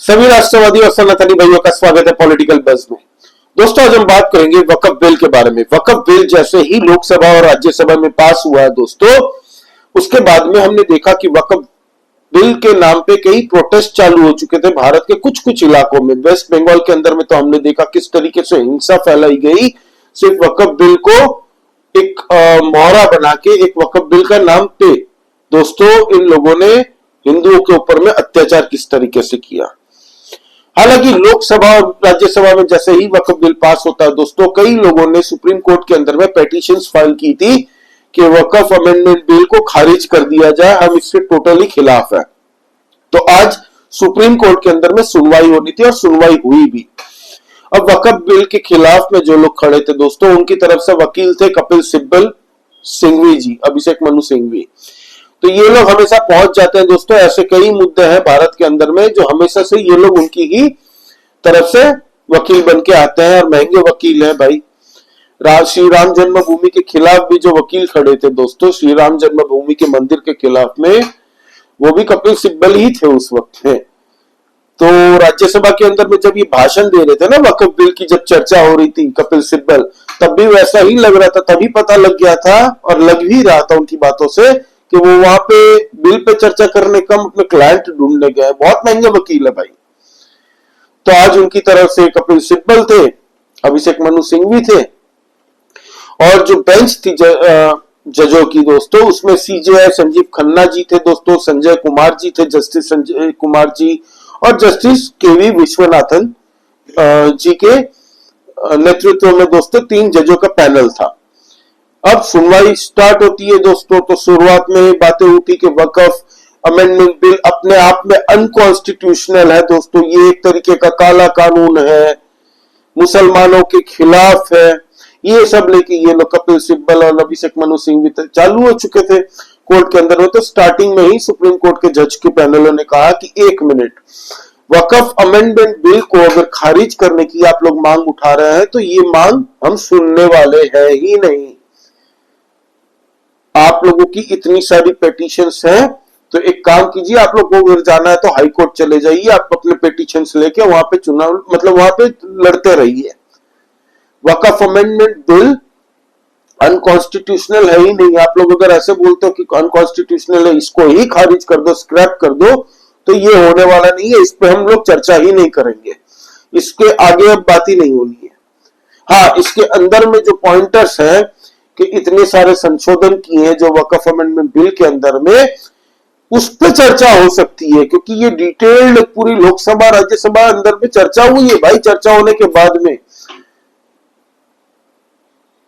सभी राष्ट्रवादी और सनातनी भाइयों का स्वागत है पॉलिटिकल बज़ में। दोस्तों, आज हम बात करेंगे वक्फ बिल के बारे में। वक्फ बिल जैसे ही लोकसभा और राज्यसभा में पास हुआ है दोस्तों, उसके बाद में हमने देखा कि वक्फ बिल के नाम पे कई प्रोटेस्ट चालू हो चुके थे भारत के कुछ कुछ इलाकों में। वेस्ट बंगाल के अंदर में तो हमने देखा किस तरीके से हिंसा फैलाई गई सिर्फ वक्फ बिल को एक मोहरा बना के, एक वक्फ बिल का नाम पे। दोस्तों, इन लोगों ने हिंदुओं के ऊपर में अत्याचार किस तरीके से किया। हालांकि लोकसभा और राज्यसभा में जैसे ही वक्फ बिल पास होता है दोस्तों, कई लोगों ने सुप्रीम कोर्ट के अंदर में पेटिशंस फाइल की थी कि वक्फ अमेंडमेंट बिल को खारिज कर दिया जाए, हम इससे टोटली खिलाफ है। तो आज सुप्रीम कोर्ट के अंदर में सुनवाई होनी थी और सुनवाई हुई भी। अब वक्फ बिल के खिलाफ में जो लोग खड़े थे दोस्तों, उनकी तरफ से वकील थे कपिल सिब्बल सिंघवी जी, अभिषेक मनु सिंघवी। तो ये लोग हमेशा पहुंच जाते हैं दोस्तों। ऐसे कई मुद्दे हैं भारत के अंदर में जो हमेशा से ये लोग उनकी ही तरफ से वकील बन के आते हैं, और महंगे वकील हैं भाई। श्री राम जन्मभूमि के खिलाफ भी जो वकील खड़े थे दोस्तों, श्री राम जन्मभूमि के मंदिर के खिलाफ में, वो भी कपिल सिब्बल ही थे उस वक्त में। तो राज्यसभा के अंदर में जब ये भाषण दे रहे थे ना वक्फ बिल की, जब चर्चा हो रही थी कपिल सिब्बल, तब भी वैसा ही लग रहा था। तभी पता लग गया था और लग भी रहा था उनकी बातों से कि वो वहां पे बिल पे चर्चा करने कम अपने क्लाइंट ढूंढने गए। बहुत महंगे वकील है भाई। तो आज उनकी तरफ से कपिल सिब्बल थे, अभिषेक मनु सिंघवी थे, और जो बेंच थी जजों की दोस्तों, उसमें सीजेआई संजीव खन्ना जी थे दोस्तों, संजय कुमार जी थे, जस्टिस संजय कुमार जी, और जस्टिस केवी विश्वनाथन जी के नेतृत्व में दोस्तों 3 जजों का पैनल था। अब सुनवाई स्टार्ट होती है दोस्तों। तो शुरुआत में बातें उठी कि वक्फ अमेंडमेंट बिल अपने आप में अनकॉन्स्टिट्यूशनल है दोस्तों, ये एक तरीके का काला कानून है, मुसलमानों के खिलाफ है। ये सब लेके ये लोग कपिल सिब्बल और अभिषेक मनु सिंघवी चालू हो चुके थे कोर्ट के अंदर में। तो स्टार्टिंग में ही सुप्रीम कोर्ट के जज के पैनलों ने कहा कि 1 मिनट, वक्फ अमेंडमेंट बिल को अगर खारिज करने की आप लोग मांग उठा रहे हैं तो ये मांग हम सुनने वाले हैं ही नहीं। आप लोगों की इतनी सारी पेटिशंस हैं, तो एक काम कीजिए, आप लोग को अगर जाना है तो हाई कोर्ट चले जाइए, आप अपने पेटिशंस लेके वहां पे चुनाव, मतलब वहां पे लड़ते रहिए। वक्फ अमेंडमेंट बिल अनकॉन्स्टिट्यूशनल है ही नहीं। आप लोग अगर ऐसे बोलते हो कि अनकॉन्स्टिट्यूशनल है, इसको ही खारिज कर दो, स्क्रैप कर दो, तो ये होने वाला नहीं है। इस पे हम लोग चर्चा ही नहीं करेंगे, इसके आगे अब बात ही नहीं होनी है। हाँ, इसके अंदर में जो पॉइंटर्स हैं कि इतने सारे संशोधन किए हैं जो वक्फ अमेंडमेंट बिल के अंदर में, उस पर चर्चा हो सकती है, क्योंकि ये डिटेल्ड पूरी लोकसभा राज्यसभा अंदर में चर्चा हुई है भाई। चर्चा होने के बाद में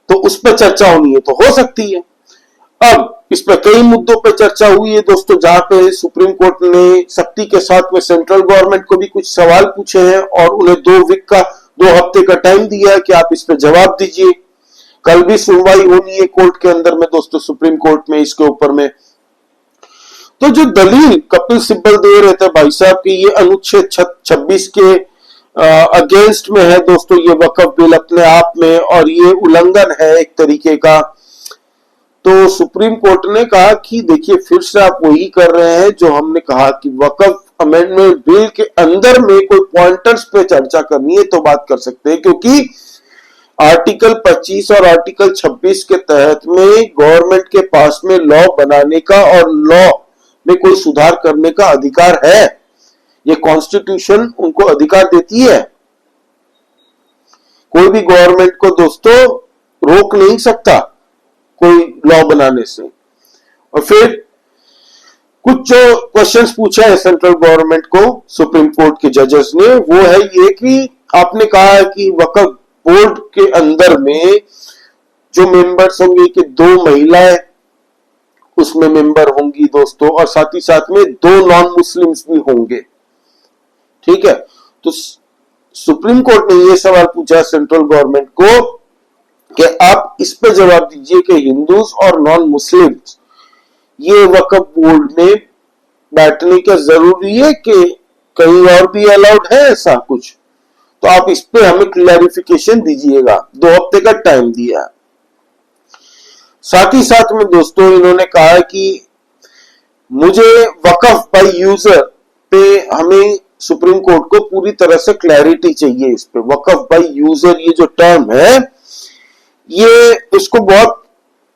तो उस पर चर्चा होनी है, तो हो सकती है। अब इस पर कई मुद्दों पर चर्चा हुई है दोस्तों, जहां पे सुप्रीम कोर्ट ने सख्ती के साथ में सेंट्रल गवर्नमेंट को भी कुछ सवाल पूछे हैं और उन्हें 2 हफ्ते का टाइम दिया है कि आप इस पर जवाब दीजिए। कल भी सुनवाई होनी है कोर्ट के अंदर में दोस्तों, सुप्रीम कोर्ट में, इसके ऊपर में। तो जो दलील कपिल सिब्बल दे रहे थे भाई साहब कि ये अनुच्छेद 26 के अगेंस्ट में है दोस्तों ये वक्फ बिल अपने आप में, और ये उल्लंघन है एक तरीके का। तो सुप्रीम कोर्ट ने कहा कि देखिए, फिर से आप वही कर रहे हैं जो हमने कहा कि वक्फ अमेंडमेंट बिल के अंदर में कोई पॉइंटर्स पे चर्चा करनी है तो बात कर सकते हैं, क्योंकि आर्टिकल 25 और आर्टिकल 26 के तहत में गवर्नमेंट के पास में लॉ बनाने का और लॉ में कोई सुधार करने का अधिकार है। ये कॉन्स्टिट्यूशन उनको अधिकार देती है। कोई भी गवर्नमेंट को दोस्तों रोक नहीं सकता कोई लॉ बनाने से। और फिर कुछ जो क्वेश्चंस पूछे हैं सेंट्रल गवर्नमेंट को सुप्रीम कोर्ट के जजेस ने, वो है ये कि आपने कहा है कि वक्फ बोर्ड के अंदर में जो मेंबर्स होंगे कि 2 महिलाएं उसमें मेंबर होंगी दोस्तों, और साथ ही साथ में 2 नॉन मुस्लिम्स भी होंगे। ठीक है, तो सुप्रीम कोर्ट ने यह सवाल पूछा सेंट्रल गवर्नमेंट को कि आप इस पे जवाब दीजिए कि हिंदूज और नॉन मुस्लिम्स ये वक्फ बोर्ड में बैठने का जरूरी है कि कहीं और भी अलाउड है ऐसा कुछ। तो आप इस पे हमें क्लैरिफिकेशन दीजिएगा। 2 हफ्ते का टाइम दिया। साथ ही साथ में दोस्तों इन्होंने कहा कि मुझे वक्फ बाय यूजर पे हमें सुप्रीम कोर्ट को पूरी तरह से क्लैरिटी चाहिए इस पे। वकफ बाय यूजर ये जो टर्म है, ये इसको बहुत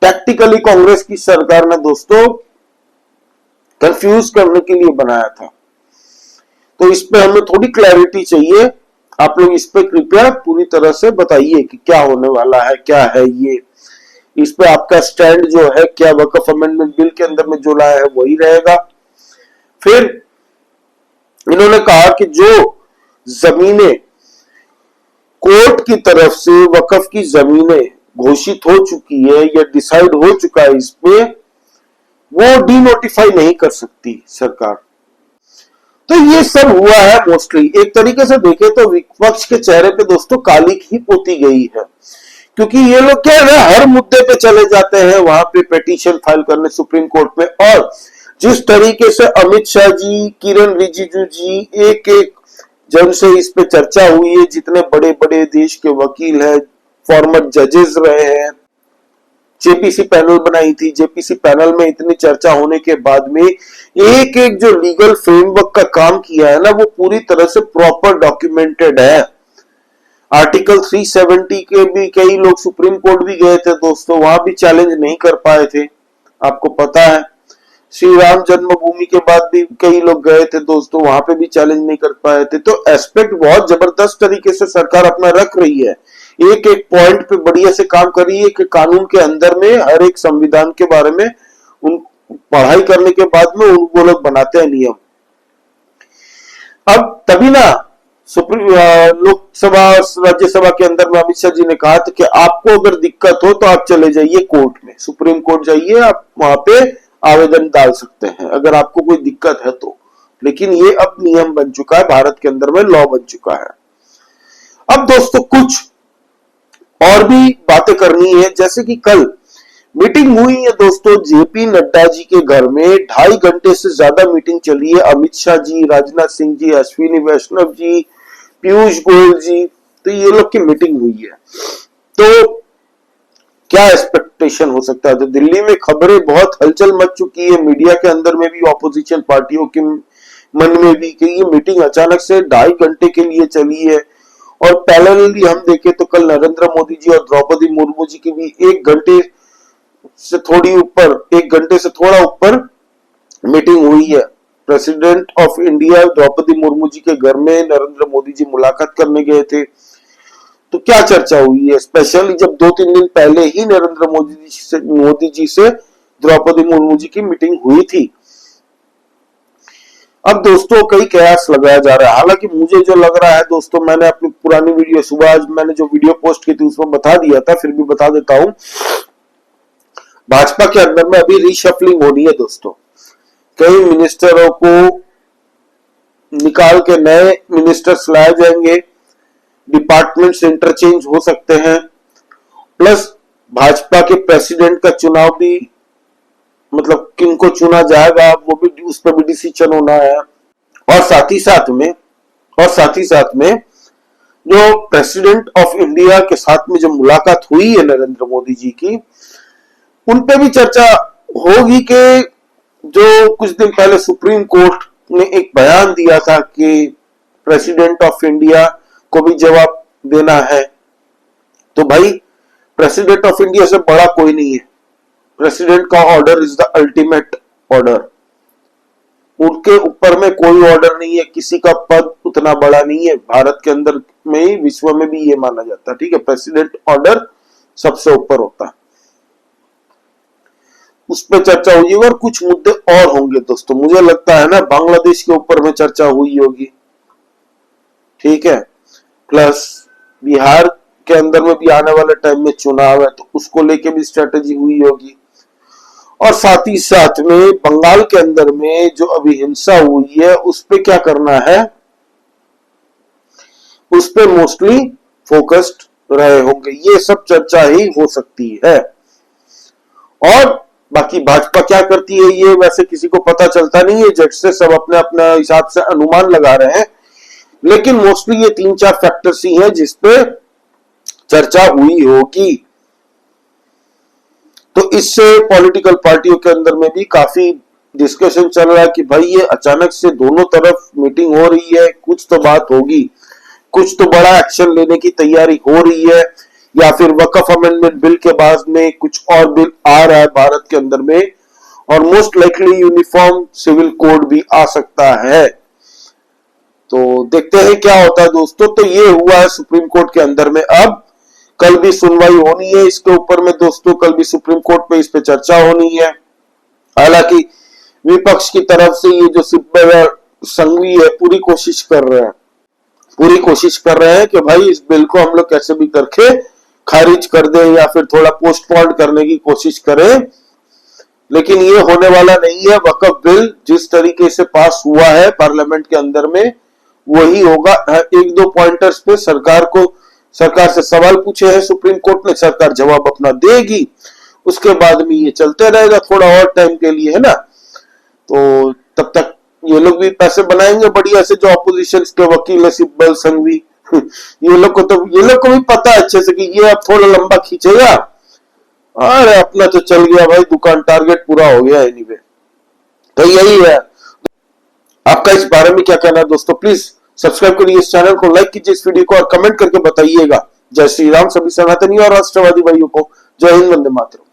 टैक्टिकली कांग्रेस की सरकार ने दोस्तों कंफ्यूज करने के लिए बनाया था। तो इस पे हमें थोड़ी क्लैरिटी चाहिए। आप लोग इस पे कृपया पूरी तरह से बताइए कि क्या होने वाला है, क्या है ये, इस पे आपका स्टैंड जो है, क्या वकफ अमेंडमेंट बिल के अंदर में जो लाया है वही रहेगा। फिर इन्होंने कहा कि जो जमीनें कोर्ट की तरफ से वकफ की जमीनें घोषित हो चुकी है या डिसाइड हो चुका है इस पे, वो डीनोटिफाई नहीं कर सकती सरकार। तो ये सब हुआ है मोस्टली। एक तरीके से देखें तो विपक्ष के चेहरे पे दोस्तों कालिक ही पोती गई है, क्योंकि ये लोग क्या है, हर मुद्दे पे चले जाते हैं वहां पे पिटीशन फाइल करने सुप्रीम कोर्ट में। और जिस तरीके से अमित शाह जी, किरण रिजिजू जी, एक एक जन से इस पे चर्चा हुई है, जितने बड़े बड़े देश के वकील हैं, फॉर्मर जजेस रहे हैं, जेपीसी पैनल बनाई थी, जेपीसी पैनल में इतनी चर्चा होने के बाद में एक एक जो लीगल फ्रेमवर्क का काम किया है ना, वो पूरी तरह से प्रॉपर डॉक्यूमेंटेड है। आर्टिकल 370 के भी कई लोग सुप्रीम कोर्ट भी गए थे दोस्तों, वहां भी चैलेंज नहीं कर पाए थे, आपको पता है। श्री राम जन्मभूमि के बाद भी कई लोग गए थे दोस्तों, वहां पे भी चैलेंज नहीं कर पाए थे। तो एस्पेक्ट बहुत जबरदस्त तरीके से सरकार अपना रख रही है, एक एक पॉइंट पे बढ़िया से काम कर रही है कि कानून के अंदर में हर एक संविधान के बारे में उन पढ़ाई करने के बाद में वो लोग बनाते हैं नियम। अब तभी ना सुप्रीम लोकसभा राज्यसभा के अंदर में अमित शाह जी ने कहा था कि आपको अगर दिक्कत हो तो आप चले जाइए कोर्ट में, सुप्रीम कोर्ट जाइए, आप वहां पे आवेदन डाल सकते हैं अगर आपको कोई दिक्कत है तो। लेकिन ये अब नियम बन चुका है, भारत के अंदर में लॉ बन चुका है। अब दोस्तों कुछ और भी बातें करनी है, जैसे कि कल मीटिंग हुई है दोस्तों जेपी नड्डा जी के घर में, 2.5 घंटे से ज्यादा मीटिंग चली है। अमित शाह जी, राजनाथ सिंह जी, अश्विनी वैष्णव जी, पीयूष गोयल जी, तो ये लोग की मीटिंग हुई है। तो क्या एक्सपेक्टेशन हो सकता है? तो दिल्ली में खबरें बहुत हलचल मच चुकी है, मीडिया के अंदर में भी, ऑपोजिशन पार्टियों के मन में भी, कि ये मीटिंग अचानक से 2.5 घंटे के लिए चली है। और पैरेलली हम देखें तो कल नरेंद्र मोदी जी और द्रौपदी मुर्मू जी की भी 1 घंटे से थोड़ी ऊपर, 1 घंटे से थोड़ा ऊपर मीटिंग हुई है। President of India Droupadi Murmu ji के घर में नरेंद्र मोदी जी मुलाकात करने गए थे। तो क्या चर्चा हुई है, स्पेशली जब 2-3 दिन पहले ही नरेंद्र मोदी जी से द्रौपदी मुर्मू जी की मीटिंग हुई थी। अब दोस्तों कई कयास लगाया जा रहा है, हालांकि मुझे जो लग रहा है दोस्तों, मैंने अपनी पुरानी वीडियो सुबह आज मैंने जो वीडियो पोस्ट की थी उसमें बता दिया था, फिर भी बता देता हूं। भाजपा के अंदर में अभी रीशफलिंग होनी है दोस्तों, कई मिनिस्टरों को निकाल के नए मिनिस्टर्स लाए जाएंगे, डिपार्टमेंट्स इंटरचेंज हो सकते हैं, प्लस भाजपा के प्रेसिडेंट का चुनाव भी, मतलब किनको चुना जाएगा वो भी, उस पर भी डिसीजन होना है। और साथ ही साथ में जो प्रेसिडेंट ऑफ इंडिया के साथ में जो मुलाकात हुई है नरेंद्र मोदी जी की, उन पे भी चर्चा होगी कि जो कुछ दिन पहले सुप्रीम कोर्ट ने एक बयान दिया था कि प्रेसिडेंट ऑफ इंडिया को भी जवाब देना है। तो भाई प्रेसिडेंट ऑफ इंडिया से बड़ा कोई नहीं है, प्रेसिडेंट का order is the ultimate order, उनके ऊपर में कोई ऑर्डर नहीं है, किसी का पद उतना बड़ा नहीं है भारत के अंदर में ही, विश्व में भी ये माना जाता है, ठीक है, प्रेसिडेंट ऑर्डर सबसे ऊपर होता है। उस पर चर्चा हुई और कुछ मुद्दे और होंगे दोस्तों, मुझे लगता है ना बांग्लादेश के ऊपर में चर्चा हुई होगी, ठीक है, प्लस बिहार के अंदर में भी आने वाले टाइम में चुनाव है तो उसको लेके भी स्ट्रेटेजी हुई होगी। और साथ ही साथ में बंगाल के अंदर में जो अभी हिंसा हुई है उस पे क्या करना है, उस पे मोस्टली फोकस्ड रहे होंगे, ये सब चर्चा ही हो सकती है। और बाकी भाजपा क्या करती है ये वैसे किसी को पता चलता नहीं है, जट से सब अपने अपने हिसाब से अनुमान लगा रहे हैं, लेकिन मोस्टली ये 3-4 फैक्टर्स ही हैं जिसपे चर्चा हुई होगी। तो इससे पॉलिटिकल पार्टियों के अंदर में भी काफी डिस्कशन चल रहा है कि भाई ये अचानक से दोनों तरफ मीटिंग हो रही है, कुछ तो बात होगी, कुछ तो बड़ा एक्शन लेने की तैयारी हो रही है, या फिर वकफ अमेंडमेंट बिल के बाद में कुछ और बिल आ रहा है भारत के अंदर में, और most likely uniform civil code भी आ सकता है। तो देखते हैं क्या होता है दोस्तों। तो ये हुआ है सुप्रीम कोर्ट के अंदर में। अब कल भी सुनवाई होनी है इसके ऊपर में दोस्तों, कल भी सुप्रीम कोर्ट में इस पे चर्चा होनी है। हालांकि विपक्ष की तरफ से ये जो सिब्बल और संघवी है पूरी कोशिश कर रहे हैं कि भाई इस बिल को हम लोग कैसे भी करके खारिज कर दें या फिर थोड़ा पोस्टपोन करने की कोशिश करें, लेकिन ये होने वाला नहीं है। वक्फ बिल जिस तरीके से पास हुआ है पार्लियामेंट के अंदर में वही होगा। एक दो पॉइंटर्स पे सरकार से सवाल पूछे हैं सुप्रीम कोर्ट ने, सरकार जवाब अपना देगी, उसके बाद में ये चलते रहेगा थोड़ा और टाइम के लिए, है ना। तो तब तक ये लोग भी पैसे बनाएंगे बढ़िया से, जो ऑपोजिशन के वकील है सिब्बल संघवी ये लोग को भी पता है अच्छे से कि ये अब थोड़ा लंबा खींचेगा। अरे अपना तो चल गया भाई, दुकान टारगेट पूरा हो गया एनीवे। तो यही है। आपका इस बारे में क्या कहना है दोस्तों? प्लीज सब्सक्राइब करिए इस चैनल को, लाइक कीजिए इस वीडियो को और कमेंट करके बताइएगा। जय श्री राम सभी सनातनी और राष्ट्रवादी भाइयों को। जय हिंद, वंदे मातरम।